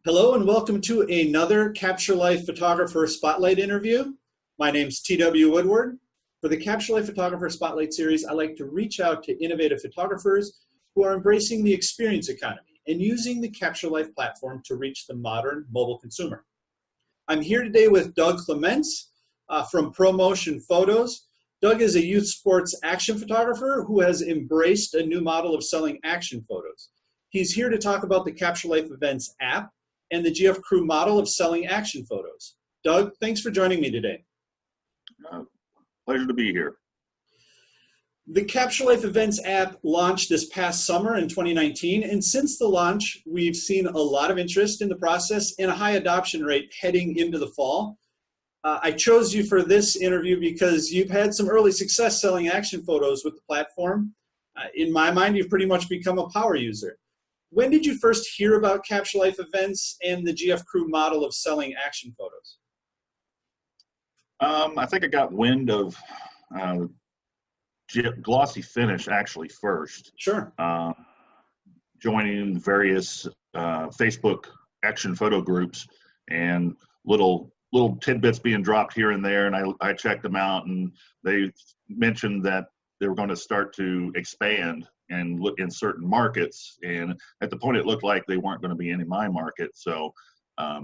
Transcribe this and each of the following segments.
Hello and welcome to another Capturelife Photographer Spotlight interview. My name's TW Woodward. For the Capturelife Photographer Spotlight series, I like to reach out to innovative photographers who are embracing the experience economy and using the Capturelife platform to reach the modern mobile consumer. I'm here today with Doug Clements from ProMotion Photos. Doug is a youth sports action photographer who has embraced a new model of selling action photos. He's here to talk about the Capturelife Events app and the GFcrew model of selling action photos. Doug, thanks for joining me today. Pleasure to be here. The Capturelife Events app launched this past summer in 2019, and since the launch, we've seen a lot of interest in the process and a high adoption rate heading into the fall. I chose you for this interview because you've had some early success selling action photos with the platform. In my mind, you've pretty much become a power user. When did you first hear about Capturelife Events and the GFcrew model of selling action photos? I think I got wind of glossy finish actually first. Sure. Joining various Facebook action photo groups and little tidbits being dropped here and there, and I checked them out, and they mentioned that they were going to start to expand and look in certain markets, and at the point it looked like they weren't going to be in my market. So a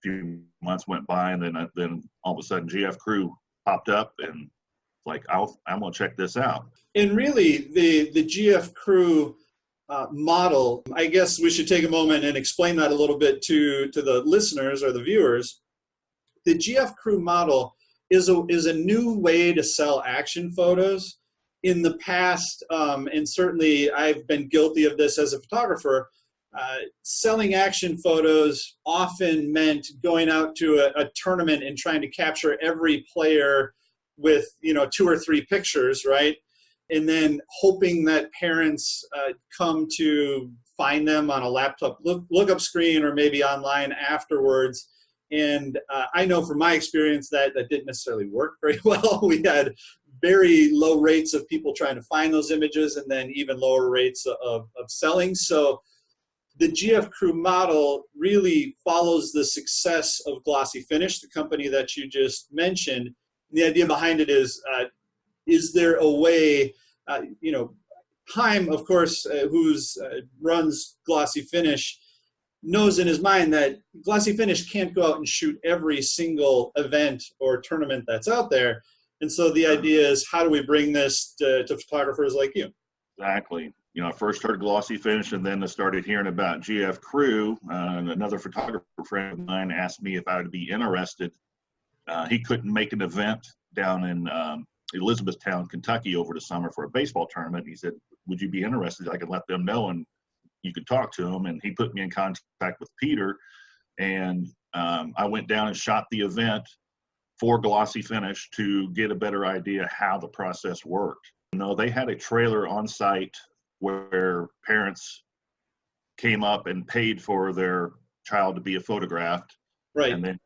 few months went by, and then all of a sudden GFcrew popped up, and like I'm gonna check this out. And really the GFcrew model, I guess we should take a moment and explain that a little bit to the listeners or the viewers. The GFcrew model is a new way to sell action photos. In the past, and certainly I've been guilty of this as a photographer, selling action photos often meant going out to a tournament and trying to capture every player with 2 or 3 pictures, right? And then hoping that parents come to find them on a laptop lookup screen or maybe online afterwards. And I know from my experience that didn't necessarily work very well. We had very low rates of people trying to find those images, and then even lower rates of selling. So the GFcrew model really follows the success of Glossy Finish, the company that you just mentioned. The idea behind it is there a way, Haim, of course, who's runs Glossy Finish, knows in his mind that Glossy Finish can't go out and shoot every single event or tournament that's out there. And so the idea is, how do we bring this to photographers like you? Exactly. I first heard Glossy Finish, and then I started hearing about GFcrew. And another photographer friend of mine asked me if I would be interested. He couldn't make an event down in Elizabethtown, Kentucky over the summer for a baseball tournament. He said, would you be interested? I could let them know and you could talk to them. And he put me in contact with Peter, and I went down and shot the event for Glossy Finish to get a better idea how the process worked. They had a trailer on site where parents came up and paid for their child to be photographed. Right. And then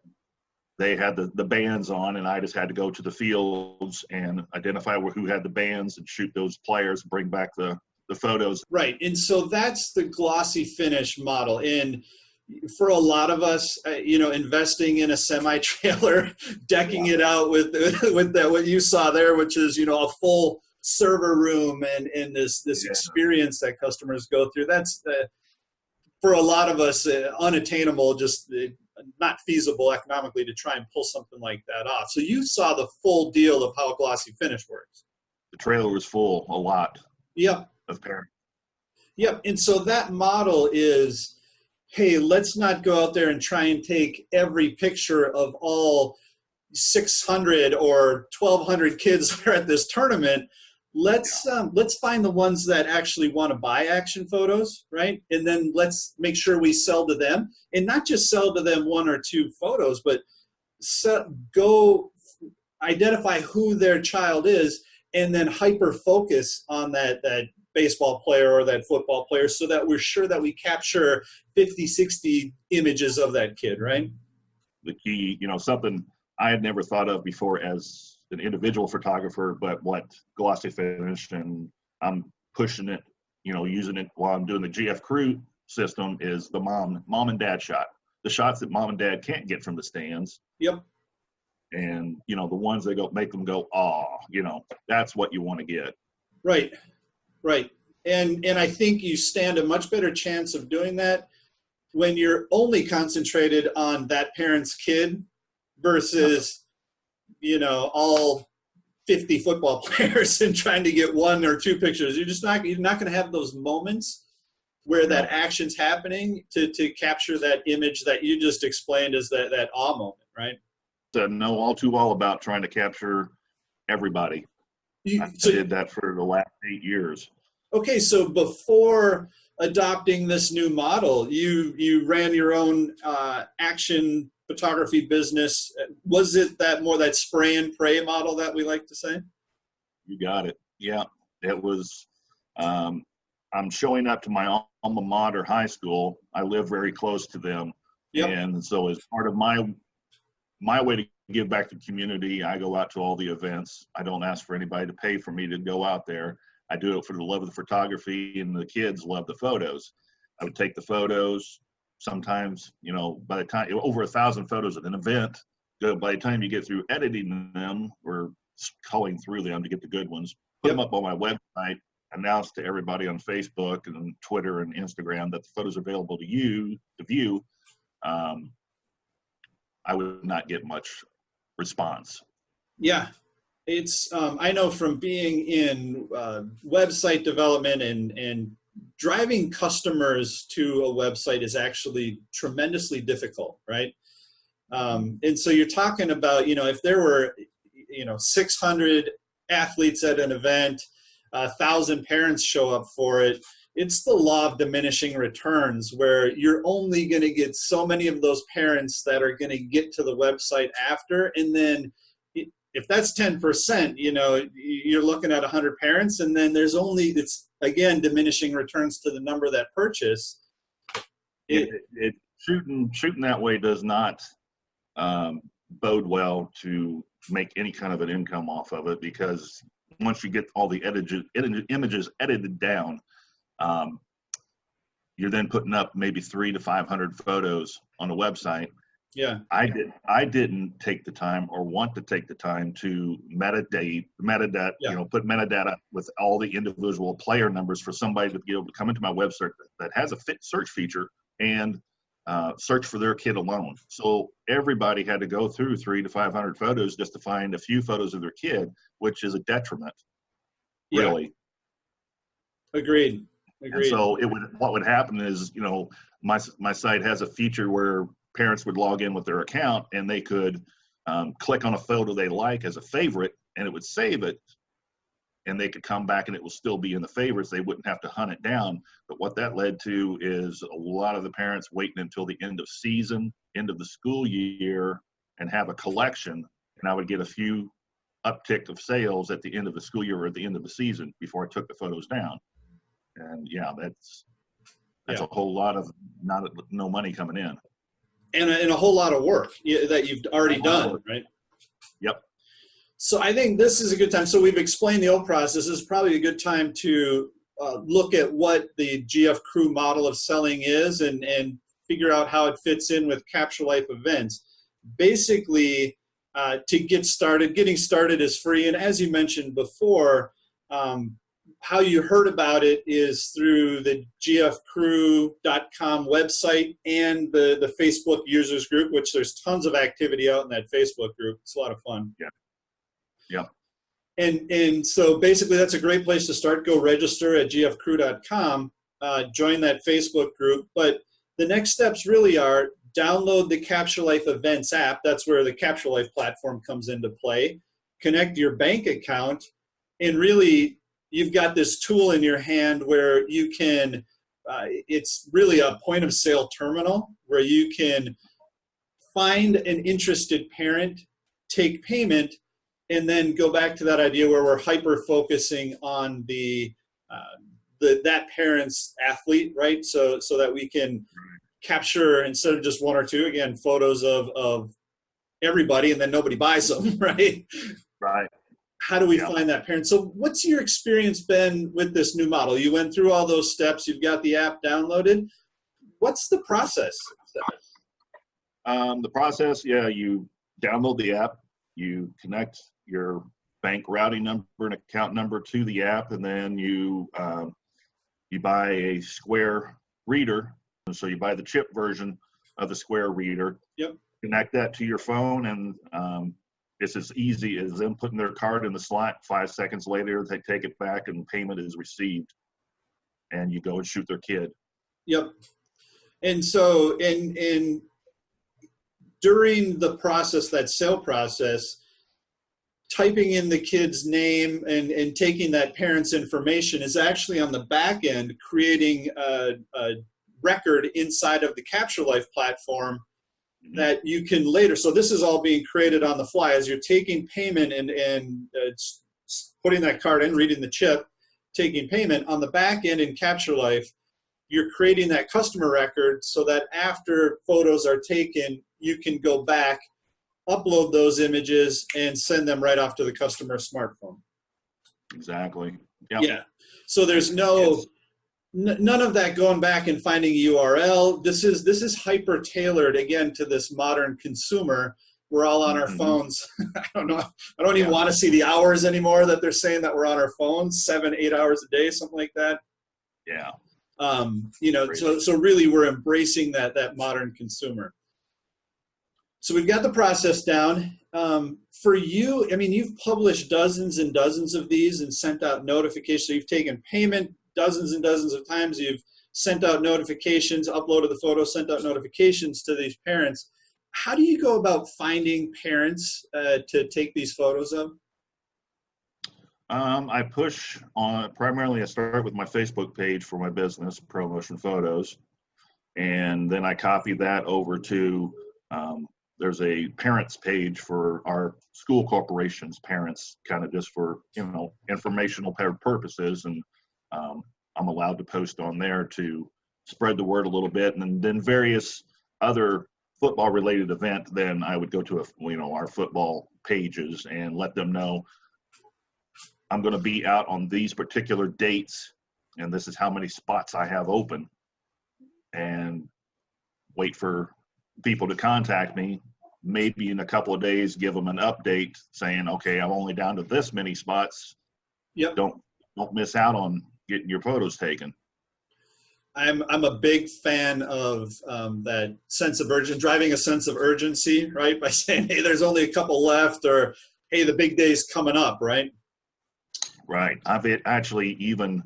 they had the bands on, and I just had to go to the fields and identify who had the bands and shoot those players, bring back the photos. Right. And so that's the Glossy Finish model. And for a lot of us, investing in a semi-trailer, decking it out with that, what you saw there, which is, a full server room and this experience that customers go through, that's for a lot of us unattainable, just not feasible economically to try and pull something like that off. So you saw the full deal of how Glossy Finish works. The trailer was full a lot. Yep. Of parents. Yep. And so that model is, hey, let's not go out there and try and take every picture of all 600 or 1,200 kids that are at this tournament. Let's find the ones that actually want to buy action photos, right? And then let's make sure we sell to them, and not just sell to them 1 or 2 photos, but go identify who their child is, and then hyper focus on that baseball player or that football player, so that we're sure that we capture 50, 60 images of that kid, right? The key, something I had never thought of before as an individual photographer, but what Glossy Finish, and I'm pushing it, using it while I'm doing the GFcrew system is the mom and dad shot, the shots that mom and dad can't get from the stands. Yep. And, you know, the ones that make them go, "Aw," you know, that's what you want to get. Right. Right. And I think you stand a much better chance of doing that when you're only concentrated on that parent's kid versus, you know, all 50 football players and trying to get 1 or 2 pictures. You're not going to have those moments where that action's happening to capture that image that you just explained as that awe moment, right? To know all too well about trying to capture everybody. I did that for the last 8 years. Okay, so before adopting this new model, you ran your own action photography business. Was it that spray and pray model that we like to say? You got it. Yeah, it was. I'm showing up to my alma mater high school. I live very close to them. Yep. And so as part of my way to give back to the community, I go out to all the events. I don't ask for anybody to pay for me to go out there. I do it for the love of the photography, and the kids love the photos. I would take the photos. Sometimes, you know, by the time over 1,000 photos at an event, by the time you get through editing them or culling through them to get the good ones, put them up on my website, announce to everybody on Facebook and Twitter and Instagram that the photos are available to you to view. I would not get much response. Yeah, it's I know from being in website development and driving customers to a website is actually tremendously difficult, right? And so you're talking about, you know, if there were, you know, 600 athletes at an event, 1,000 parents show up for it, it's the law of diminishing returns, where you're only going to get so many of those parents that are going to get to the website after. And then if that's 10%, you know, you're looking at 100 parents, and then it's again diminishing returns to the number that purchase. Shooting that way does not bode well to make any kind of an income off of it, because once you get all the images edited down, you're then putting up maybe 300 to 500 photos on a website. Yeah, I didn't take the time or want to take the time to metadata, you know, put metadata with all the individual player numbers for somebody to be able to come into my website that has a fit search feature and search for their kid alone. So everybody had to go through 300 to 500 photos just to find a few photos of their kid, which is a detriment, really. Agreed. And so what would happen is, you know, my site has a feature where parents would log in with their account, and they could click on a photo they like as a favorite, and it would save it, and they could come back and it will still be in the favorites. They wouldn't have to hunt it down. But what that led to is a lot of the parents waiting until the end of season, end of the school year, and have a collection, and I would get a few uptick of sales at the end of the school year or at the end of the season before I took the photos down. And yeah, that's a whole lot of no money coming in. And a whole lot of work that you've already done, right? Yep. So I think this is a good time. So we've explained the whole process. This is probably a good time to look at what the GFcrew model of selling is and figure out how it fits in with Capturelife Events. Basically, to get started, getting started is free. And as you mentioned before, how you heard about it is through the GFcrew.com website and the Facebook users group, which there's tons of activity out in that Facebook group. It's a lot of fun. Yeah. Yeah. And so basically that's a great place to start. Go register at GFcrew.com, join that Facebook group. But the next steps really are download the Capturelife Events app. That's where the Capturelife platform comes into play. Connect your bank account, and really you've got this tool in your hand where you can, it's really a point of sale terminal where you can find an interested parent, take payment, and then go back to that idea where we're hyper focusing on that parent's athlete, right? So that we can capture, instead of just 1 or 2, again, photos of everybody, and then nobody buys them, right? Right. How do we find that parent? So what's your experience been with this new model? You went through all those steps. You've got the app downloaded. what's the process? The process, yeah, you download the app, you connect your bank routing number and account number to the app, and then you buy a Square reader. So you buy the chip version of the Square reader. Yep. Connect that to your phone, and it's as easy as them putting their card in the slot. 5 seconds later, they take it back, and payment is received, and you go and shoot their kid. Yep. And so, in during the process, that sale process, typing in the kid's name and taking that parent's information is actually on the back end creating a record inside of the Capturelife platform that you can later. So this is all being created on the fly as you're taking payment and putting that card in, reading the chip, taking payment on the back end in Capturelife. You're creating that customer record so that after photos are taken, you can go back, upload those images, and send them right off to the customer's smartphone. Exactly. Yep. Yeah. So there's none of that going back and finding a URL. This is hyper tailored again to this modern consumer. We're all on our phones. I don't know. I don't even want to see the hours anymore that they're saying that we're on our phones, 7-8 hours a day, something like that. Yeah. So really we're embracing that modern consumer. So we've got the process down. For you, I mean, you've published dozens and dozens of these and sent out notifications. So you've taken payment dozens and dozens of times. You've sent out notifications, uploaded the photos, sent out notifications to these parents. How do you go about finding parents to take these photos of? I push on, primarily I start with my Facebook page for my business, Promotion Photos, and then I copy that over to, there's a parents page for our school corporations, parents, kind of just for, informational purposes, and I'm allowed to post on there to spread the word a little bit, and then various other football related event, then I would go to our football pages and let them know I'm going to be out on these particular dates, and this is how many spots I have open, and wait for people to contact me. Maybe in a couple of days, give them an update saying, okay, I'm only down to this many spots. Yep. Don't miss out on getting your photos taken. I'm a big fan of that sense of urgency, driving a sense of urgency, right? By saying, hey, there's only a couple left, or hey, the big day's coming up, right? Right. I've actually even,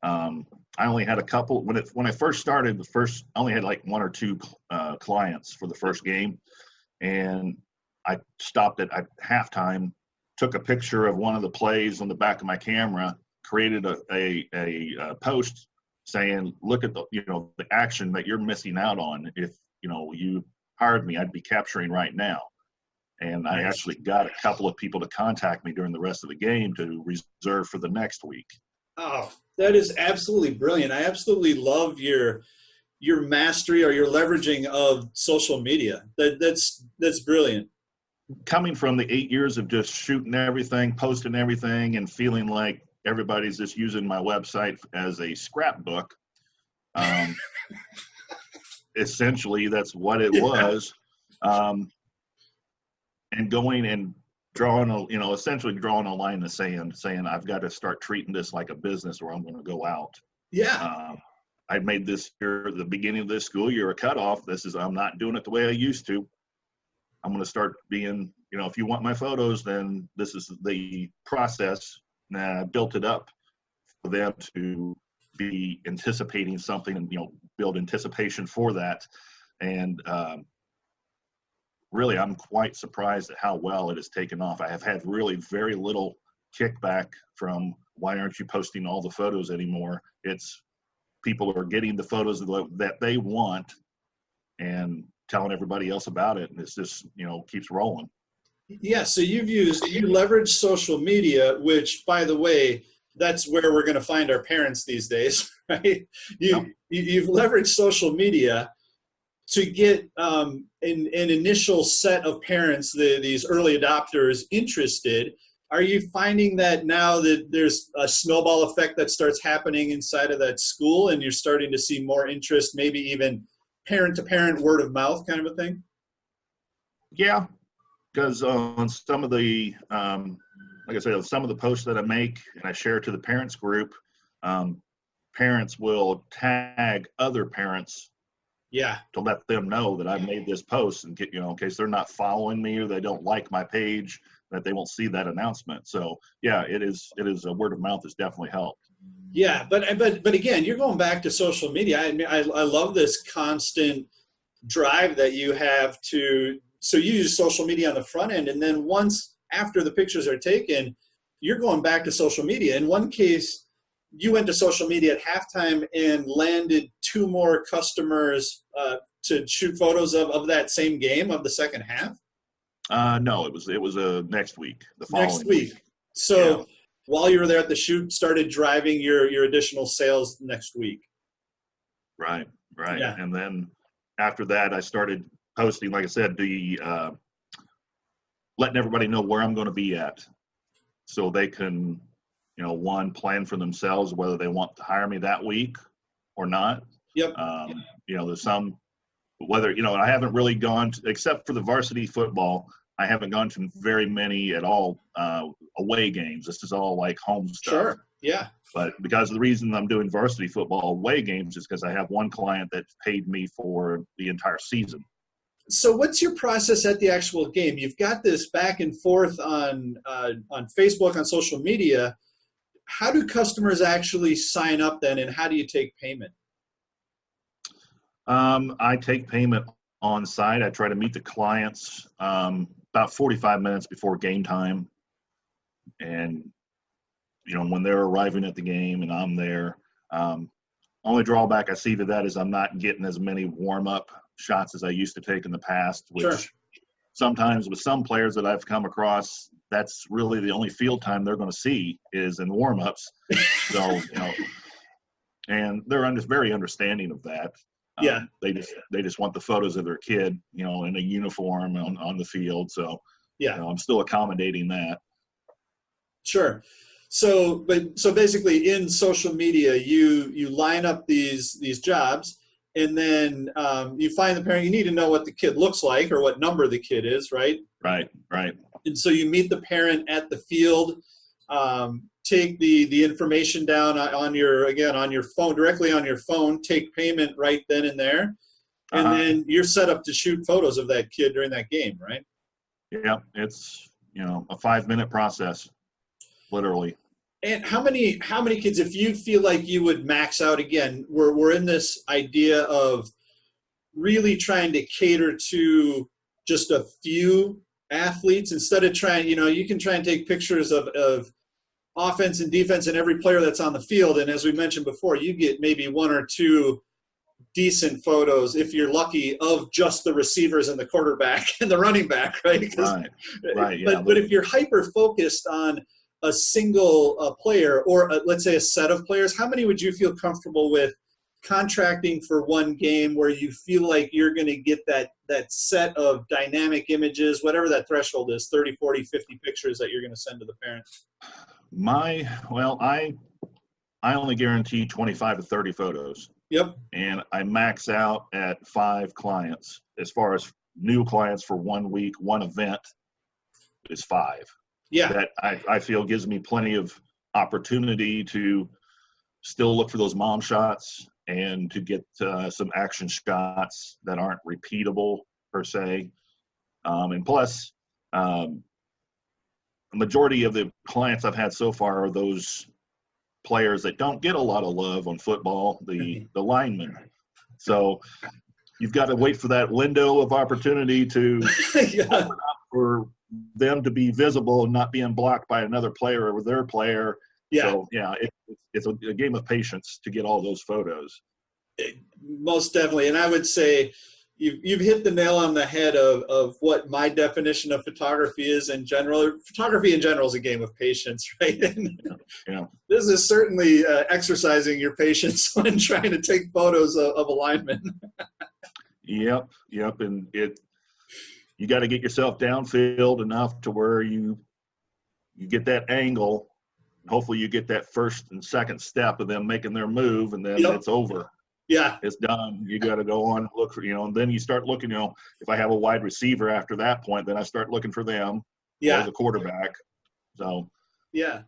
I only had a couple, when I first started, I only had like 1 or 2 clients for the first game. And I stopped at halftime, took a picture of one of the plays on the back of my camera, created a post saying, look at the action that you're missing out on. If, you hired me, I'd be capturing right now. And I actually got a couple of people to contact me during the rest of the game to reserve for the next week. Oh, that is absolutely brilliant. I absolutely love your mastery or your leveraging of social media. That's brilliant. Coming from the 8 years of just shooting everything, posting everything, and feeling like everybody's just using my website as a scrapbook, essentially that's what it was. And going and drawing essentially drawing a line in the sand, saying I've got to start treating this like a business or I'm going to go out. Yeah. I made this year, the beginning of this school year, a cutoff. I'm not doing it the way I used to. I'm going to start being, if you want my photos, then this is the process. And I built it up for them to be anticipating something and, build anticipation for that. And, really, I'm quite surprised at how well it has taken off. I have had really very little kickback from why aren't you posting all the photos anymore? It's people are getting the photos that they want and telling everybody else about it. And it's just, keeps rolling. Yeah. So you leverage social media, which, by the way, that's where we're going to find our parents these days, right? You've leveraged social media to get an initial set of parents, these early adopters, interested. Are you finding that now that there's a snowball effect that starts happening inside of that school and you're starting to see more interest, maybe even parent-to-parent word of mouth kind of a thing? Yeah, because on some of the, like I said, some of the posts that I make and I share to the parents group, parents will tag other parents Yeah. to let them know that I made this post and get, in case they're not following me or they don't like my page, that they won't see that announcement. So yeah, it is a word of mouth has definitely helped. Yeah, but again, you're going back to social media. I mean, I love this constant drive that you have to, so you use social media on the front end, and then once after the pictures are taken, you're going back to social media. In one case, you went to social media at halftime and landed 2 more customers to shoot photos of that same game of the second half. No, it was next week, the following Next week. So. Yeah. While you were there at the shoot, started driving your additional sales next week. Right. Yeah. And then after that, I started posting, like I said, letting everybody know where I'm going to be at, so they can, one, plan for themselves whether they want to hire me that week or not. Yep. There's some, whether, I haven't really gone to, except for the varsity football, I haven't gone to very many at all away games. This is all like home stuff. Sure. Yeah. But because of the reason I'm doing varsity football away games is because I have one client that paid me for the entire season. So what's your process at the actual game? You've got this back and forth on Facebook, on social media. How do customers actually sign up then, and how do you take payment? I take payment on site. I try to meet the clients about 45 minutes before game time. And, when they're arriving at the game and I'm there, only drawback I see to that is I'm not getting as many warm-up shots as I used to take in the past, which sure. Sometimes with some players that I've come across, that's really the only field time they're going to see is in warm-ups. So, and they're very understanding of that. Yeah. They just want the photos of their kid, in a uniform on the field. So, yeah, I'm still accommodating that. Sure. So basically in social media, you line up these jobs, and then you find the parent. You need to know what the kid looks like or what number the kid is, right? Right. And so you meet the parent at the field, take the information down on your phone, directly on your phone, take payment right then and there, and then you're set up to shoot photos of that kid during that game, right? Yeah, it's a 5-minute process, literally. And how many kids, if you feel like you would max out, again, we're in this idea of really trying to cater to just a few athletes instead of trying, you can try and take pictures of offense and defense and every player that's on the field. And as we mentioned before, you get maybe 1 or 2 decent photos, if you're lucky, of just the receivers and the quarterback and the running back, right? Right. Yeah. But if you're hyper-focused on a single player or let's say a set of players, how many would you feel comfortable with contracting for one game where you feel like you're going to get that set of dynamic images, whatever that threshold is, 30, 40, 50 pictures that you're going to send to the parents? I only guarantee 25 to 30 photos. Yep. And I max out at 5 clients. As far as new clients for 1 week, one event is 5. Yeah. That I feel gives me plenty of opportunity to still look for those mom shots and to get some action shots that aren't repeatable per se. And plus, the majority of the clients I've had so far are those players that don't get a lot of love on football, the linemen. So you've got to wait for that window of opportunity to open up for them to be visible and not being blocked by another player or their player. Yeah. So yeah, it's a game of patience to get all those photos. Most definitely. And I would say you've hit the nail on the head of what my definition of photography is in general. Photography in general is a game of patience, right? And yeah. This is certainly exercising your patience when trying to take photos of a lineman. Yep. And you got to get yourself downfield enough to where you get that angle. Hopefully you get that first and second step of them making their move, and then it's over. Yeah. It's done. You got to go on, look for, and then you start looking, if I have a wide receiver after that point, then I start looking for them or Yeah. the quarterback. So, Yeah.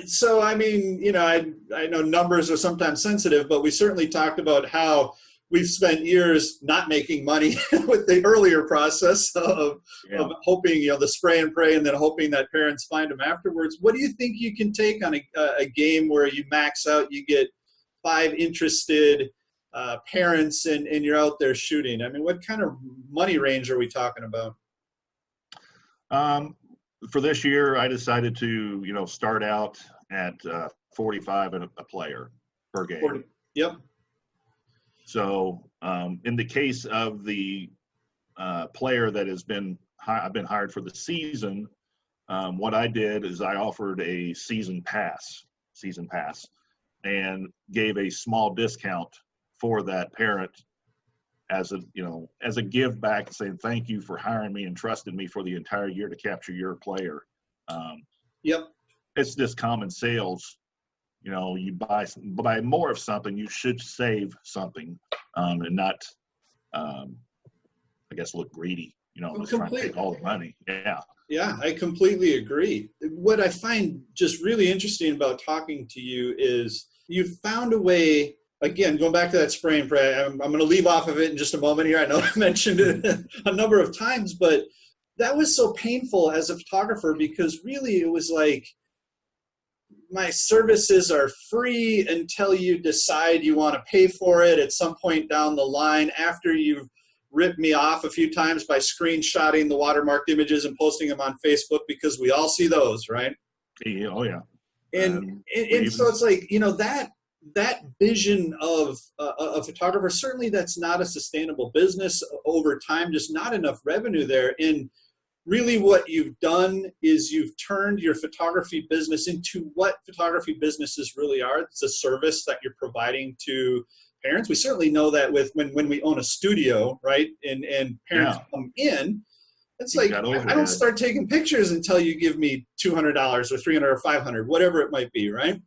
So, I mean, I know numbers are sometimes sensitive, but we certainly talked about how we've spent years not making money with the earlier process of hoping, the spray and pray, and then hoping that parents find them afterwards. What do you think you can take on a game where you max out, you get 5 interested parents, and you're out there shooting? I mean, what kind of money range are we talking about? For this year, I decided to, start out at 45 a player per game. 40. Yep. So in the case of the player that I've been hired for the season, what I did is I offered a season pass, and gave a small discount for that parent as a give back, saying thank you for hiring me and trusting me for the entire year to capture your player. Yep. It's just common sales. You buy more of something, you should save something, and not, I guess, look greedy. Just trying to take all the money. Yeah. Yeah, I completely agree. What I find just really interesting about talking to you is you've found a way. Again, going back to that spray and pray, I'm going to leave off of it in just a moment here. I know I mentioned it a number of times, but that was so painful as a photographer, because really it was like, my services are free until you decide you want to pay for it at some point down the line, after you've ripped me off a few times by screenshotting the watermarked images and posting them on Facebook, because we all see those, right? Yeah, oh yeah. And so it's like, that vision of a photographer, certainly that's not a sustainable business over time, just not enough revenue there. And really what you've done is you've turned your photography business into what photography businesses really are. It's a service that you're providing to parents. We certainly know that with when we own a studio, right? And parents come in, it's like, I don't start taking pictures until you give me $200 or $300 or $500, whatever it might be, right?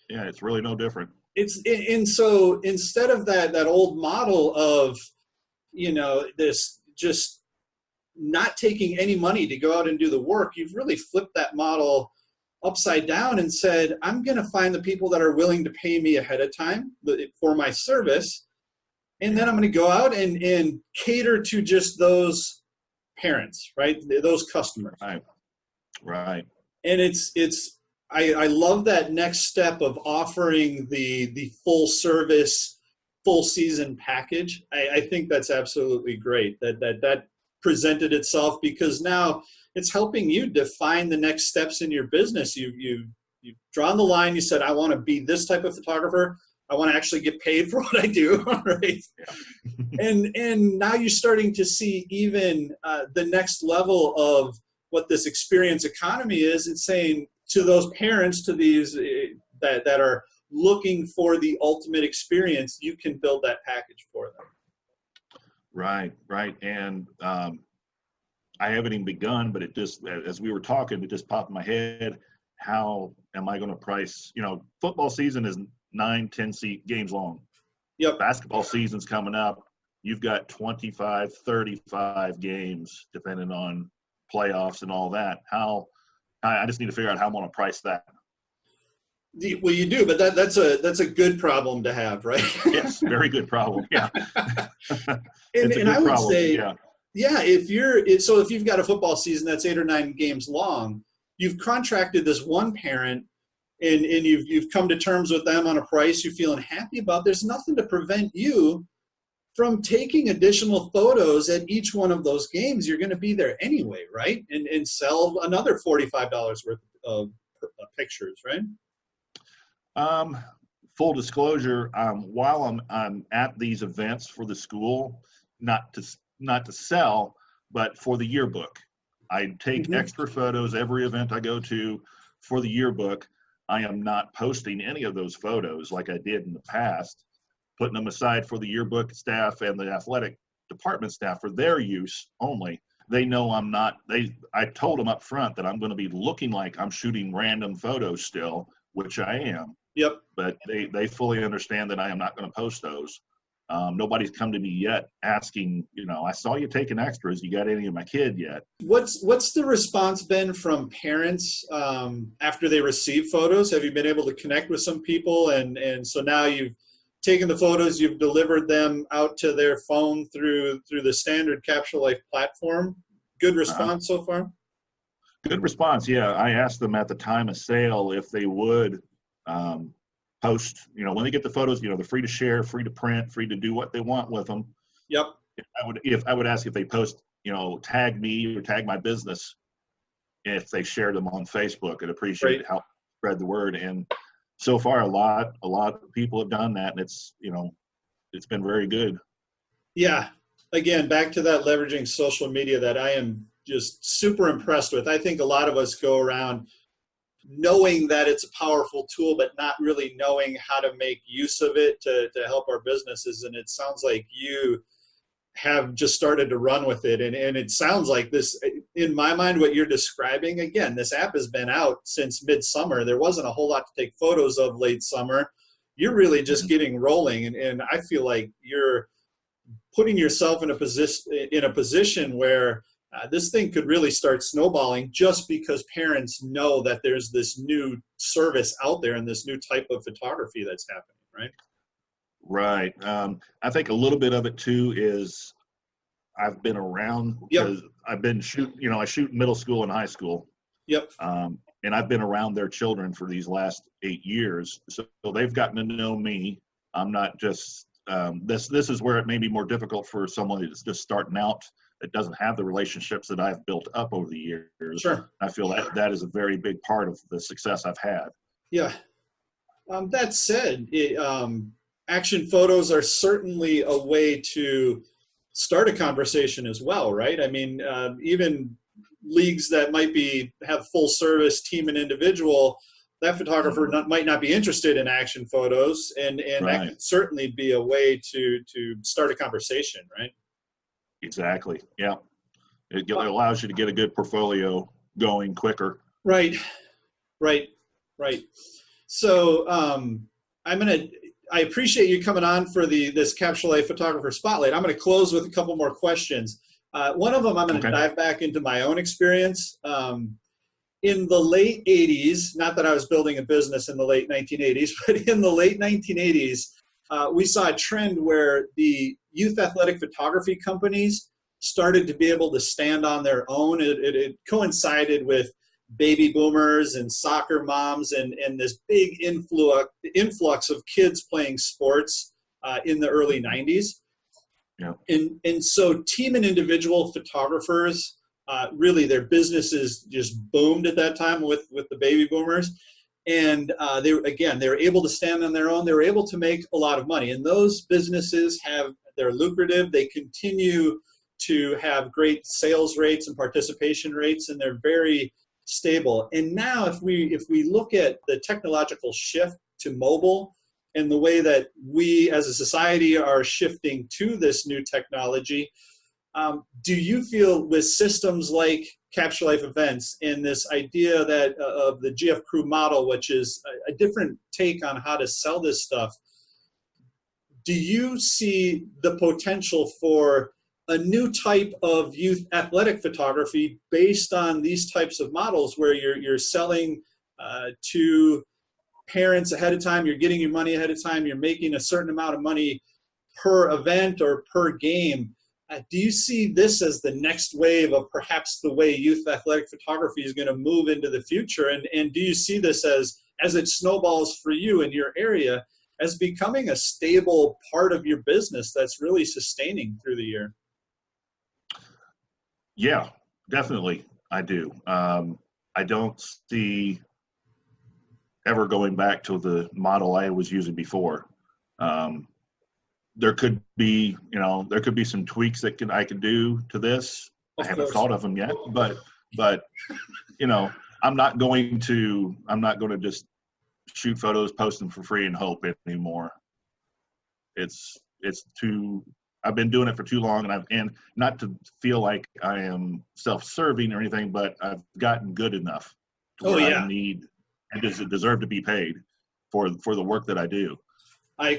Yeah, it's really no different. And so instead of that old model of, this just not taking any money to go out and do the work, you've really flipped that model upside down and said, I'm going to find the people that are willing to pay me ahead of time for my service, and then I'm going to go out and cater to just those parents, right? Those customers. Right. And I love that next step of offering the full service, full season package. I think that's absolutely great that presented itself, because now it's helping you define the next steps in your business. You've drawn the line. You said, I want to be this type of photographer. I want to actually get paid for what I do, right? Yeah. and now you're starting to see even the next level of what this experience economy is. It's saying to those parents, to these that are looking for the ultimate experience, you can build that package for them. Right. And I haven't even begun, but it just, as we were talking, it just popped in my head. How am I going to price? Football season is 9-10 games long. Yep. Basketball season's coming up. You've got 25, 35 games, depending on playoffs and all that. I just need to figure out how I'm going to price that. Well, you do, but that's a good problem to have, right? Yes, very good problem. Yeah. and I would say, if you've got a football season that's 8 or 9 games long, you've contracted this one parent, and you've come to terms with them on a price you're feeling happy about. There's nothing to prevent you from taking additional photos at each one of those games. You're going to be there anyway, right? And sell another $45 worth of pictures, right? Full disclosure, while I'm at these events for the school, not to sell, but for the yearbook, I take extra photos every event I go to for the yearbook. I am not posting any of those photos like I did in the past, putting them aside for the yearbook staff and the athletic department staff for their use only. They know I'm not, I told them up front that I'm going to be looking like I'm shooting random photos still, which I am. Yep. But they fully understand that I am not going to post those. Nobody's come to me yet asking, I saw you taking extras. You got any of my kid yet? What's the response been from parents after they receive photos? Have you been able to connect with some people? And so now you've taken the photos, you've delivered them out to their phone through the standard Capturelife platform. Good response so far? Good response, yeah. I asked them at the time of sale if they would post, when they get the photos, they're free to share, free to print, free to do what they want with them. Yep. If I would ask if they post, tag me or tag my business if they share them on Facebook. I'd appreciate Right. help spread the word. And so far, a lot of people have done that, and it's been very good. Yeah. Again, back to that leveraging social media that I am just super impressed with. I think a lot of us go around knowing that it's a powerful tool, but not really knowing how to make use of it to help our businesses. And it sounds like you have just started to run with it. And it sounds like this, in my mind, what you're describing, again, this app has been out since midsummer. There wasn't a whole lot to take photos of late summer. You're really just getting rolling. And I feel like you're putting yourself in a position where this thing could really start snowballing just because parents know that there's this new service out there and this new type of photography that's happening, right? Right. I think a little bit of it too is I've been around because I've been shooting, I shoot middle school and high school. Yep. And I've been around their children for these last 8 years. So they've gotten to know me. I'm not just, this is where it may be more difficult for someone that's just starting out that doesn't have the relationships that I've built up over the years. Sure. I feel that is a very big part of the success I've had. Yeah. That said, action photos are certainly a way to start a conversation as well, right? I mean, even leagues that might have full service team and individual, that photographer might not be interested in action photos, and right. That could certainly be a way to start a conversation, right? Exactly. Yeah. It allows you to get a good portfolio going quicker. Right. So I appreciate you coming on for this Capturelife Photographer Spotlight. I'm going to close with a couple more questions. One of them, I'm going to dive back into my own experience. In the late 80s, not that I was building a business in the late 1980s, but in the late 1980s, we saw a trend where the youth athletic photography companies started to be able to stand on their own. It coincided with baby boomers and soccer moms and this big influx of kids playing sports in the early 90s. Yeah. And so team and individual photographers, really their businesses just boomed at that time with the baby boomers. And they were able to stand on their own. They were able to make a lot of money. And those businesses they're lucrative. They continue to have great sales rates and participation rates, and they're very stable. And now if we look at the technological shift to mobile and the way that we as a society are shifting to this new technology, do you feel with systems like Capturelife Events and this idea that of the GFcrew model, which is a different take on how to sell this stuff, do you see the potential for a new type of youth athletic photography based on these types of models where you're selling to parents ahead of time, you're getting your money ahead of time, you're making a certain amount of money per event or per game? Do you see this as the next wave of perhaps the way youth athletic photography is going to move into the future? And do you see this as it snowballs for you in your area as becoming a stable part of your business that's really sustaining through the year? Yeah, definitely. I do. I don't see ever going back to the model I was using before. There could be some tweaks that I could do to this. I haven't thought of them yet, but I'm not going to just shoot photos, post them for free and hope anymore. It's too, I've been doing it for too long, and not to feel like I am self-serving or anything, but I've gotten good enough to where I need deserve to be paid for the work that I do. I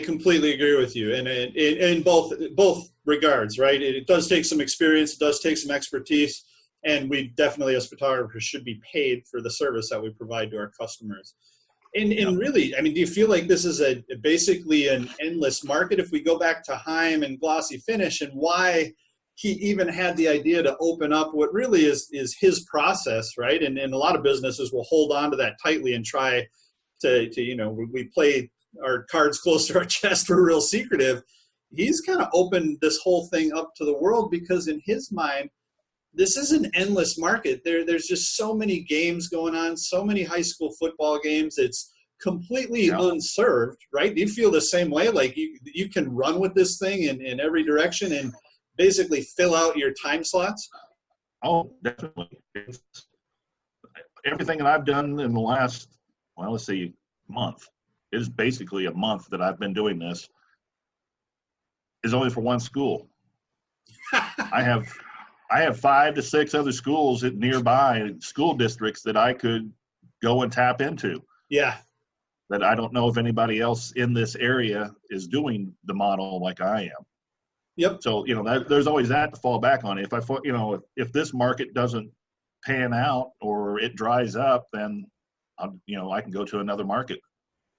completely agree with you, and in both regards, right? It does take some experience, it does take some expertise, and we definitely, as photographers, should be paid for the service that we provide to our customers. And really, I mean, do you feel like this is basically an endless market? If we go back to Heim and glossy finish, and why he even had the idea to open up what really is his process, right? And a lot of businesses will hold on to that tightly and try to we play our cards close to our chest. We're real secretive. He's kind of opened this whole thing up to the world because in his mind, this is an endless market. There's just so many games going on, so many high school football games. It's completely unserved, right? Do you feel the same way? Like you can run with this thing in every direction and basically fill out your time slots? Oh, definitely. Everything that I've done in the last, let's see, month, it is basically a month that I've been doing this, is only for one school. I have 5 to 6 other schools at nearby school districts that I could go and tap into. Yeah. That I don't know if anybody else in this area is doing the model like I am. Yep. So, there's always that to fall back on. If this market doesn't pan out or it dries up, then, I can go to another market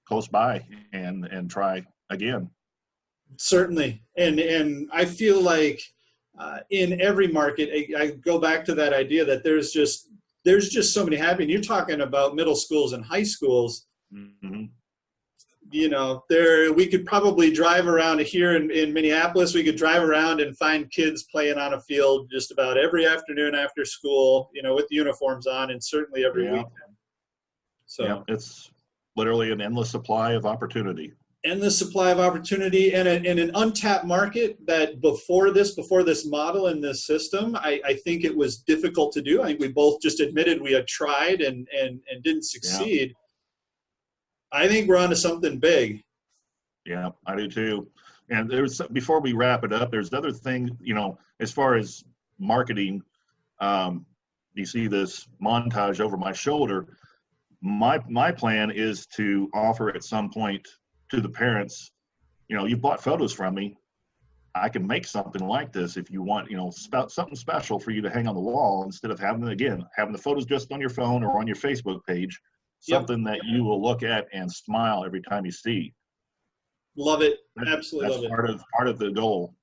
close by and try again. Certainly. And I feel like in every market, I go back to that idea that there's just so many happening. You're talking about middle schools and high schools. Mm-hmm. We could probably drive around here in Minneapolis. We could drive around and find kids playing on a field just about every afternoon after school, with uniforms on, and certainly every weekend. So it's literally an endless supply of opportunity. Endless supply of opportunity, and an untapped market that before this model and this system, I think it was difficult to do. I think we both just admitted we had tried and didn't succeed. Yeah. I think we're onto something big. Yeah, I do too. And before we wrap it up, there's other things, as far as marketing, you see this montage over my shoulder. My plan is to offer at some point to the parents, you've bought photos from me. I can make something like this if you want, something special for you to hang on the wall instead of having the photos just on your phone or on your Facebook page, something that you will look at and smile every time you see. Love it. Absolutely love it. That's part of the goal.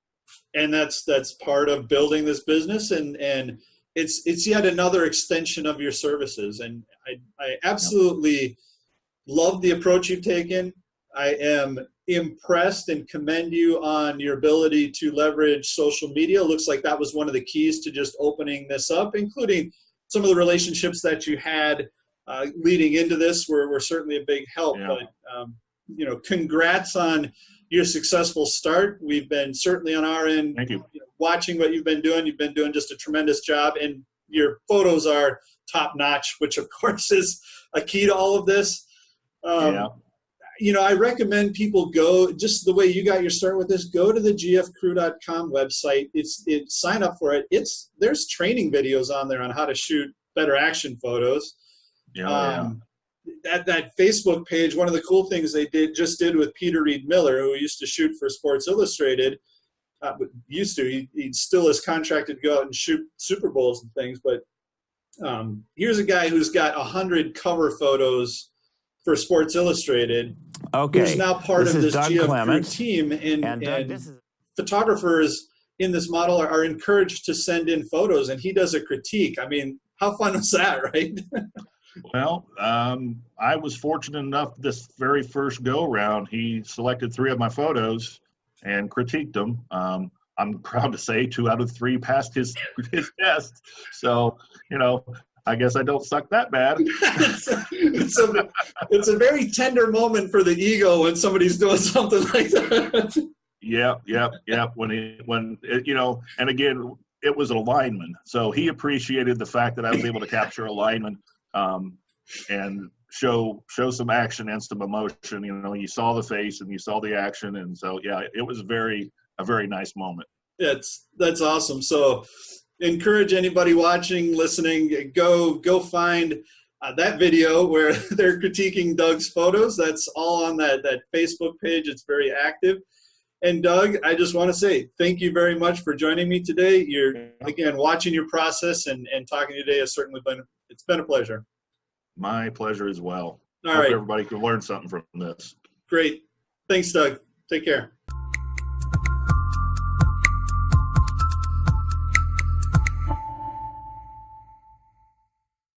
And that's part of building this business, and it's yet another extension of your services. And I absolutely love the approach you've taken. I am impressed and commend you on your ability to leverage social media. It looks like that was one of the keys to just opening this up, including some of the relationships that you had leading into this were certainly a big help. Yeah. But, congrats on your successful start. We've been certainly on our end. Thank you. Watching what you've been doing. You've been doing just a tremendous job, and your photos are top notch, which of course is a key to all of this. I recommend people go, just the way you got your start with this, go to the GFcrew.com website. Sign up for it. There's training videos on there on how to shoot better action photos. That Facebook page, one of the cool things they did with Peter Reed Miller, who used to shoot for Sports Illustrated, he still is contracted to go out and shoot Super Bowls and things, but here's a guy who's got 100 cover photos for Sports Illustrated, who's now part of this Doug GFcrew team, and photographers in this model are encouraged to send in photos, and he does a critique. I mean, how fun was that, right? Well, I was fortunate enough this very first go-round, he selected 3 of my photos and critiqued them. I'm proud to say 2 out of 3 passed his test. So, I guess I don't suck that bad. it's a very tender moment for the ego when somebody's doing something like that. Yeah. And again, it was a lineman. So he appreciated the fact that I was able to capture a lineman and show some action and some emotion. You saw the face and you saw the action. And so, yeah, it was a very nice moment. That's awesome. So encourage anybody watching, listening, go find that video where they're critiquing Doug's photos, that's all on that Facebook page. It's very active. And Doug, I just want to say thank you very much for joining me today. You're, again, watching your process and talking today has certainly it's been a pleasure. My pleasure as well. All Hope right. everybody can learn something from this. Great. Thanks, Doug. Take care.